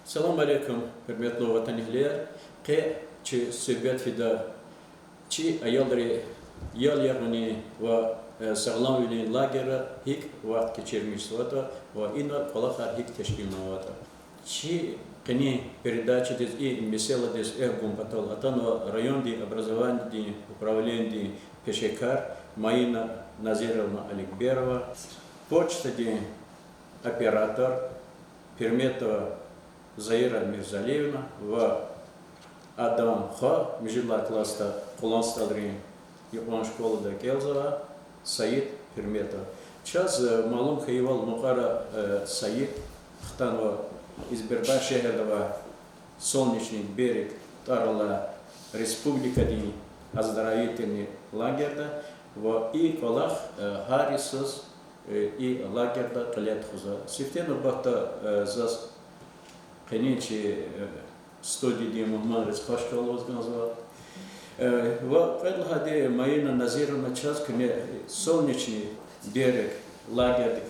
Салам алейкум, hürmetli vatandaşlar. Ki söhbət fida ki ayolları yol yakını ve sağlam ülkenin lageri hik vaxt geçirmiş vata ve ina kolakar hik teşkilme vata. Ki kini передача дез и mesela дез гумпатал atan ve rayonda образование управление Пешекар Маина Назировна Аликберова, почта оператор Перметова Заира Мирзалиевна ve Adam Ха, международный класста Кулансталрин Япон школада Келзова, Саид Перметов. Сейчас малум хаивал Мухара Саид Хтанова из Берба шехердова Солнечный берег Тарала Республика Дини оздоровительный лагерда и колах Харисус и лагерда Калетхуза. Сифтену бахта зас Конечно, студии Мухаммад Рисхашкал возглавлял. В этом Маина Назировна час, солнечный берег, лагерь,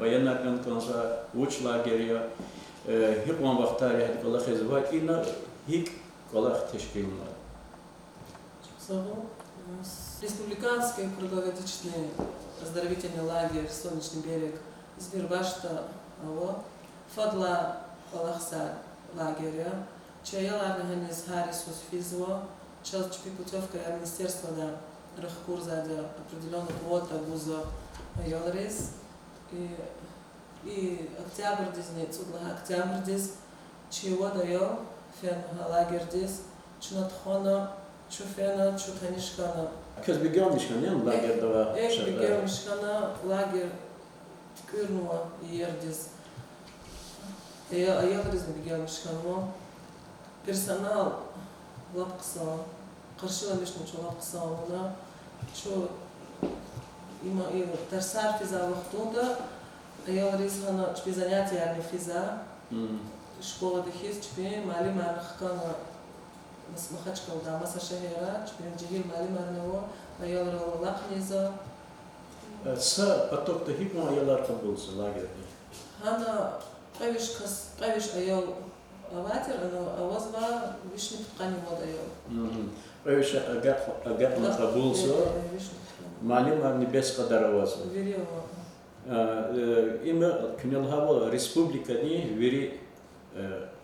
Баянарган Конза, уч лагеря, Хипман Вахтария, Колах Изват, и на Хик Колах Тешкилна. Республиканский круглогодичный оздоровительный лагерь «Солнечный берег» из Бербашта, Фадла Колахса лагеря, чья организ Харисус Физво, час путевка министерства да Рахкурза да определенная квота гуза Йолрис и октябрь дизни цудла октябрь диз чьего даю фен лагерь диз чнатхона чуфена чутанишкана. Казбегамнишкана лагерь дава. Бегамнишкана лагерь ткырнула ердиз. Я говорю, что персонал лапксан, каршила лишнего чего лапксан, да, что има и тарсар физа вахтунда, я говорю, что без занятия не физа, школа дехиз, что мали мархкана, махачка да, массажера, что джигил мали марнево, я говорю, лапниза. С поток тахипма аялар кабулса лагерь. Хана Правиш аял аватер, но авазва вишни ткани модаял. Правиш агат на кабулса, малим арни без кадараваза. Има княлхава республика ни вери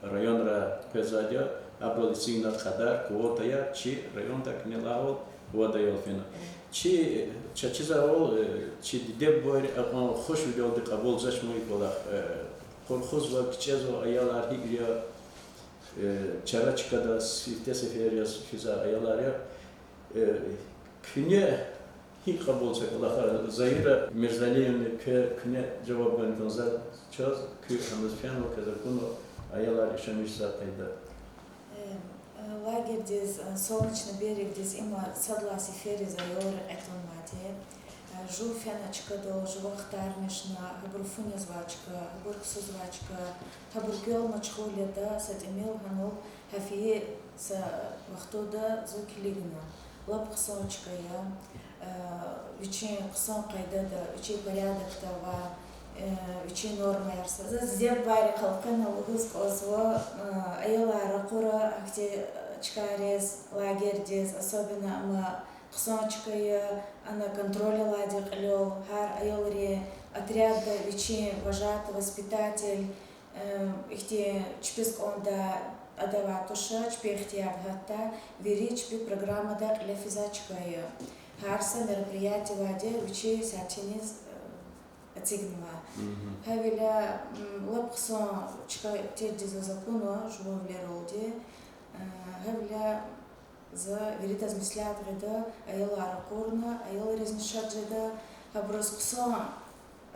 районра пезадя аболисина кадар квотая чи районда княлхава водаял фена. Чи чачизавол чи деббор хош видеоды кабул зашмой колах. Колхоз ve Kiçezo ayalar higriya Çaraçka'da sifte seferiyas fiza ayalar ya küne hi kabul çakalar Zahira Mirzaliyevne küne cevap verdiğinizde çöz kü anlaşılan o kadar bunu ayalar yaşamış zaten. Лагерь здесь, солнечный берег здесь има садла сифери за йора этон мате. Жуфяночка до живохтарнишна, хабурфуня звачка, хабурксу звачка, хабургел мачхуля да садимил ханул хафие с вахтуда зукилигна. Лапксочка я, вичи ксон кайда да, вичи порядок тава, вичи норма ярса. Здесь бари халкана лугус козво, айла ракура ахте чкарез лагерь здесь, особенно мы Ксончикая, она контроля ладик лёл, хар айолри, отряда вечи, вожатый, воспитатель, ихте чписк онда адаватуша, чпи ихте абхата, вери чпи программа да для физачкая. Харса мероприятие ладе, вечи сячениз отсигнува. Хавиля лапксон чка тедди за закону, жув леролди, хавиля за верит размышлять реда, аял аракурна, аял разнишаджеда, аброс ксон,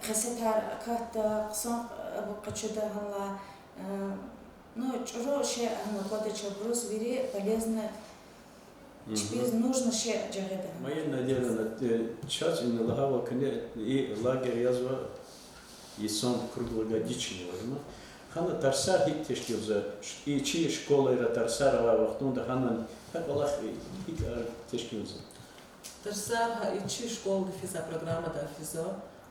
хасетар ката ксон абукачуда хала, ну чуро ше на кодеча брус вери полезно, теперь нужно ше джареда. Моя надежда час именно лагава кне и лагерь язва и сон круглогодичный возьма. Хана тарсар хик тешкилза и чи школа ира тарсарова вахтунда хана как Аллах хик тешкилза. Тарсар и чи школа физа программа да физа,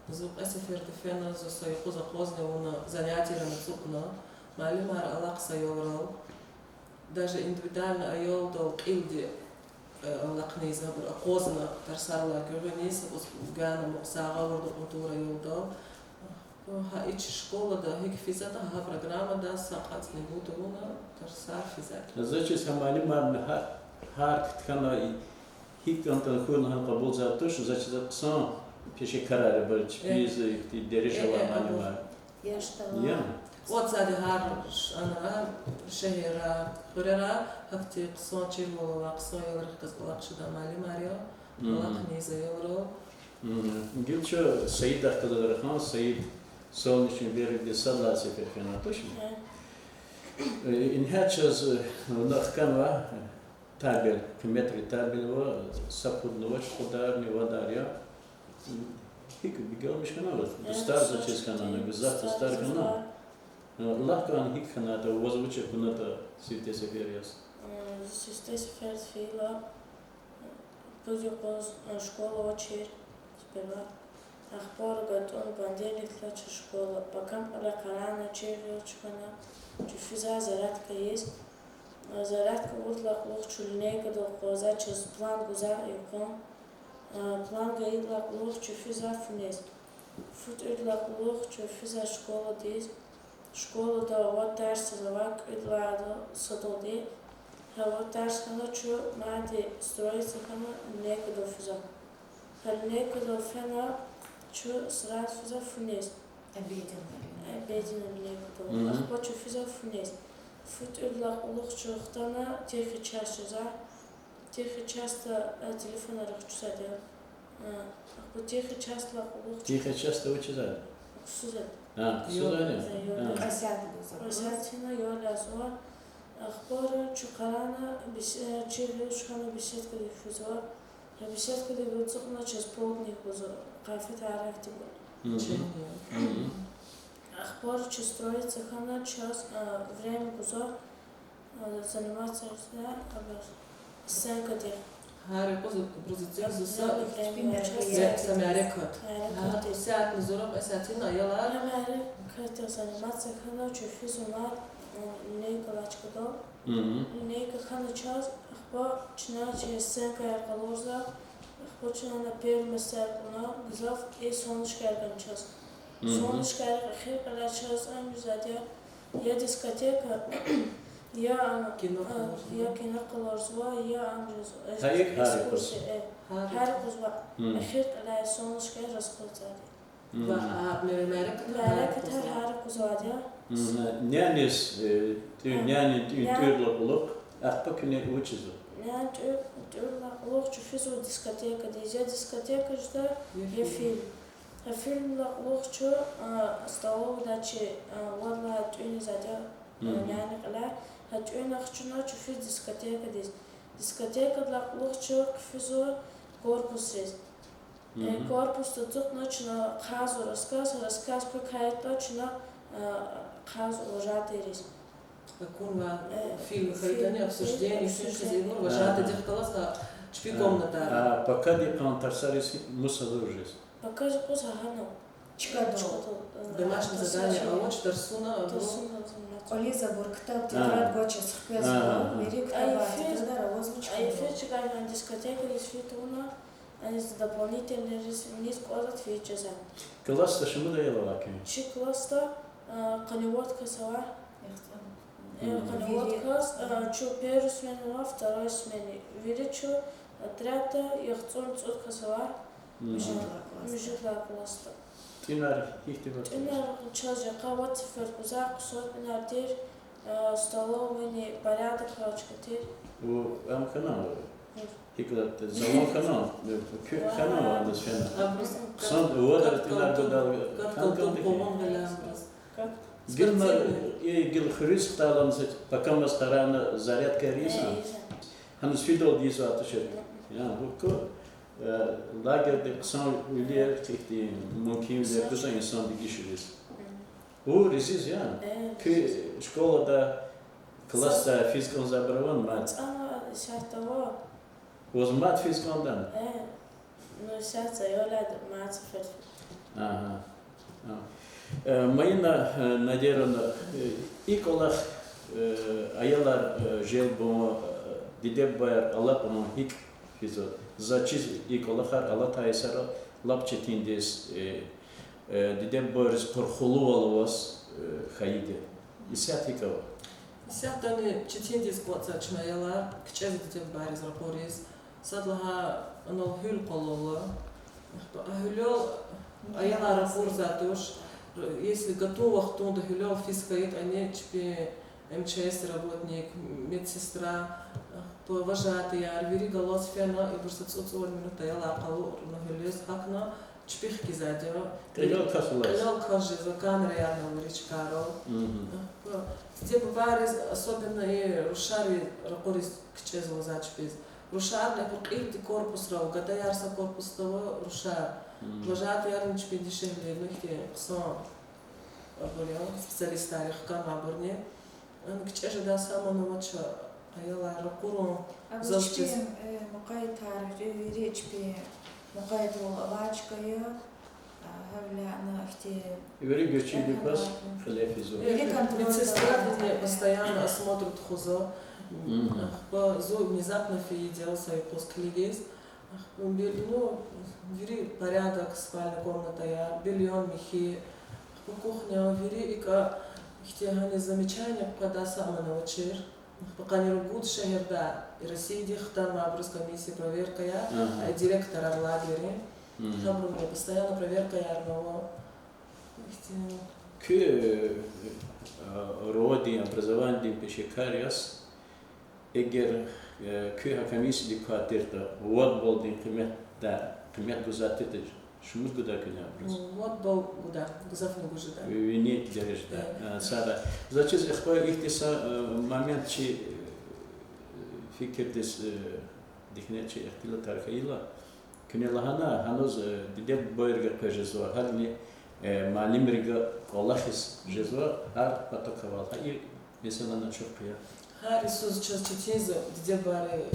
зуб эсефер дефена за свои хоза хозне уна занятия на цукна, معلمة ألاقصى يورو даже индивидуально أيول دو قيلدي ألاقنيزة بالأقوزنا ترسالة كرنيسة وسبقانا مقساغة ورد قطورة يولدو ها إيش школа да هيك فيزاتا ها программа да ساقات نبوتونا ترسال فيزات. Значит, معلمة هر كنا هيك أنت نقول نحن قبول زاتوش значит سان بيش كرار برج بيز درجة معلمة. يشتغل. Вот сади хар ана шехера хурера хакти قصون чирвола قصون يلرخ قصلق شدا مالي ماريو لقني زيورو. قلت شو سيد أخذ الرخان سيد солнечный берег где согласие перфена точно. Инхачаз нахканва табель кметри табель сапудного шударни вадаря. Хик бегал мешканал. Стар зачем канал, беззавтра стар канал. Allah kan hik kanata возвуча куната сите севериас. Сите севериас фила позюпоз школа очер сперва. Ахпор гатон понедельник лача школа. Покам ала карана червячкана. Чуфиза зарядка есть. Зарядка урла лох чулнейка до коза через план гуза юкон. План гаидла лох чуфиза фунес. Фут урла лох чуфиза школа дез. Школа да вот дерс завак идвада садоди. Вот дерс хана чу мади строится хана нека до физа. Хал нека до фена чу срат физа фунес. Обеден нека до. Ахпа чу физа фунес. Фут идла улух чу хтана техи час за. Техи часто телефона рахчусаде. Ахпа техи часто улух. Техи часто учиза. Сузет. Сузаня. Росятина Йоля Зуа. Ахпора Чукарана Чирвишхана беседка диффузор. Беседка диффузор через полдник бузор. Кафе арактибо. Ахпора че строится хана час время бузор. Заниматься сенка дир. هاري بروزيتير زوسا سامي ريكورد ساعة نزورم أساتين أيلا أنا معرف كتير заниматься хана че физумат нейка лачкадо нейка хана час ахпа чина че сенка якалоза ахпа чина на первом серпна гзав и солнышко яркан час солнышко яркан хер час амизадя я дискотека я киноколорзва я амжиз экскурсия هاري قزوا أخير لا يسونش كي رسقطادي. مالك تهر هاري قزواديا. نيانيس نياني تيرلق أحبك إني أوتشزو. نيان تيرلق تشوفيزو ديسكوتيكا ديزا ديسكوتيكا جدا يفيلم. الفيلم لق شو استوى داتشي والله توني زاديا يعني قلا هتوني أخشنا تشوفي ديسكوتيكا ديز. ديسكوتيكا لق شو كفيزو корпус есть. Корпус тут начина хазу рассказ какая-то начина хазу вожатый есть. Курва фильм хайдани обсуждение фишки зиму вожатый дехталаса чпи комната. А пока не контаксарис мусадуржис. Пока же поза хано. Чикадо. Домашнее задание, а вот Тарсуна. Олиза Бурктаб тетрадь гоча схвязала, вери ктаба, тетрадь озвучка. А эфир чекай на дискотеку из фитуна, они с дополнительные не складывают фичеза. Класс-то что мы доела лаки? Чи класс-то каневодка сова. Каневодка, чу первую смену, второй смене. Вери чу трета, яхцон цутка сова. Мижитла класс-то. Тинар ихтибар. Тинар час жакават феркузак сот нартир столовый порядок рачкатир. У канал. Хиклат залон канал. Канал андас фена. Сон уодер тинар додал. Гил хрис талам пока мы стараем зарядка риса. Ханс фидол дизу атушер. Я буко лагерде ксан үлер тихти мөмкин үлер кыза инсан дигиширис. У рисиз я. Ки школада класста физикал забраван мат. Шартова. Воз мат физикалдан. Ну сейчас я лад мат фет. Ага. Mayına nadirana ilk olarak ayalar jel bu dide bayar Allah onun hik fizo zaçiz ilk olarak Allah taysara lap çetindes dide bayar korkulu olavas haydi isyatika Сятани четиндис коца чмаяла, кчез дитем бариз рапорис, садлага анол хюл колола. Хюлёл аяла рапор затуш, если готовых, то до хюлёл фискает, они чпи МЧС работник, медсестра, вожатый, арвери голос фена, и просто цуцур минута яла акалу на хюлёс акна, чпихки задева. Кайол касулас. Кайол кажи, за камера ярна речкаро. Те баварис, особенно и рушари ракорис кчезло зачпиз. Рушар не покрыти корпус рау, гада ярса корпус того рушар. Вожатый ярн чпи дешевле, ну хте ксон аборял, специалистарих кам аборне. Кчеже да само науча, аяла ракуру зачпиз. مقايد تعرف ريتش بي مقايد وغاچكايا هبلا أنا اختي Вери göçüydü pas халефизо. Медсестра постоянно осмотрит хузо. Зо внезапно делался и посклигес. Ну, вери порядок, спальная комната, я бельон, мехи, по кухне, вери и как ихтяганы замечания, когда сама научир. Пока не ругут шахерда. И Россия дихтан вопрос комиссии проверка я, а директора в лагере. Там постоянно проверка ярного. Kö rodi образование пешекариас эгер kö hakemisi dikkatirde what болдин кыймет гузатыды шумуз гуда кынабыз. Вот был гуда, гузафны гужида. Вини дережда. Сара. Зачем ихпа ихтиса момент чи fikirdes diknetçi ihtila tarihiyla kınelahana hanuz dide boyerge pejezwa halni malimriga kolahis jezwa har patokaval hayır mesela na çok ya Har Исус час читеза, где бары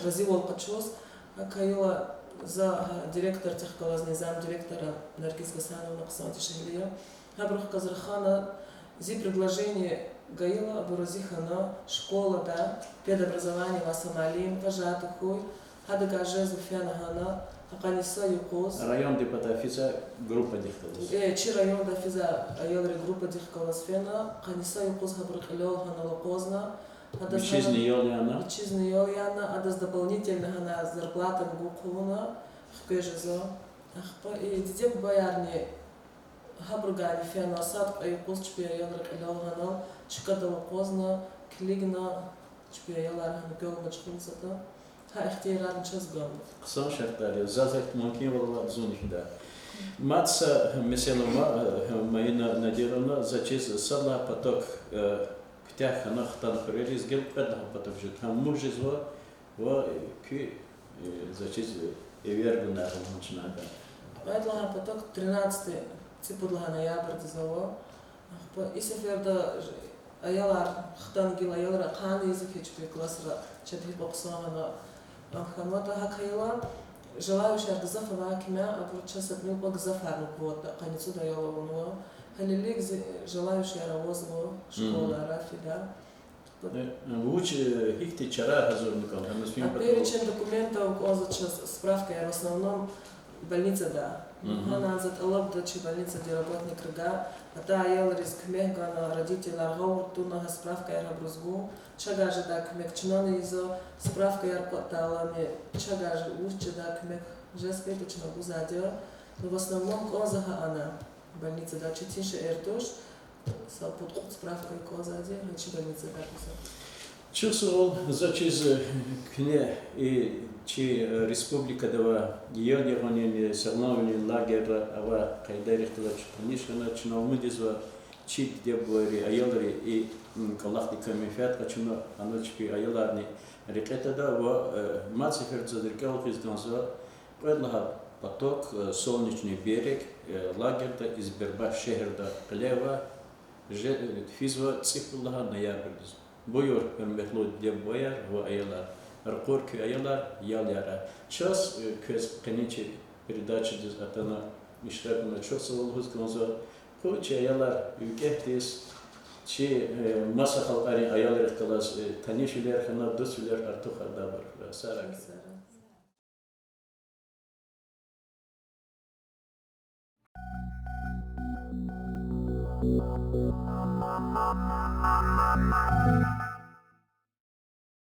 развивал качос, а кайла за директор техколазный зам директора Наргиз Гасановна Ксанти Шахилия, Хабрах Казархана, зи предложение Гаила Абуразихана, школа, да, педобразование Васамалим, вожатый хуй, Хадагаже Зуфяна Хана, Аканиса Юкос. Район депутата группа дихкалас. Чи район да физа айолри группа дихкалас фена, Аканиса Юкос Хабрах Илёл Хана Локозна. Вичизный Йольяна. Вичизный Йольяна, а с дополнительно Хана зарплата Гукуна, Хкежезо. И детей боярни Хабругани фена сад, Юкос Чпия Йолри Илёл Хана, Чикада Локозна, Клигна, Чпия Йолар Хана Гёл Мачхунсата. Ha ihtiyarın çözgün. Kısa şartlar zazet mümkün olan zunihda. Matsa mesela mayına nadirona zaçiz salla patok ktah hanahtan pereliz gel kadha patok jut ham mujizwa va ki zaçiz evierguna hamçnada. Aytlaha patok 13 ципудлага ноябрь дизаво. И сеферда аяlar хтан гил аялар кан язык хечпе классра чатхи боксана Хамата Хакайла, желающая Гзафа Вакимя, а сейчас отмил по Гзафару вот, конецу даёла уно, Халилик, желающая Равозову, школа Рафи, да. Лучше их течера газурником, там А перечень документов, он сейчас справка, в основном больница, да. Она заталаб, да, больница, где работник рыга, а та ел риск мегана, родителя Гаур, туна справка я брузгу, чагажи да кмек чиноны изо, справка я платалами, чагажи лучше да кмек, жеска и точно гузадио, но в основном козаха она, больница, да, читише эртуш, сал под справка и козади, начи больница, да, Чувствовал зачиз кне и чи республика дава йодирони сорновни лагер ава кайдерихтла чнишна чиномудизва чи дебори аялри и калахти камифят качно аночки аяларни рекетада ва мацифер задеркал хизданза подлага поток солнечный берег лагерда из Бербаш шехерда Клева физва цифрлага ноябрьдиз Buyur hürmetli diye boyar ve ayılar. Arkur ki ayılar yal yara. Час köz keniçi передачи диз атана işrakına çok sağ oluruz konzo. Bu çayalar ülkehtis çi masa halkari ayalar kalas tanışılar kana dosüler artık harda var. Sarak. Mesela.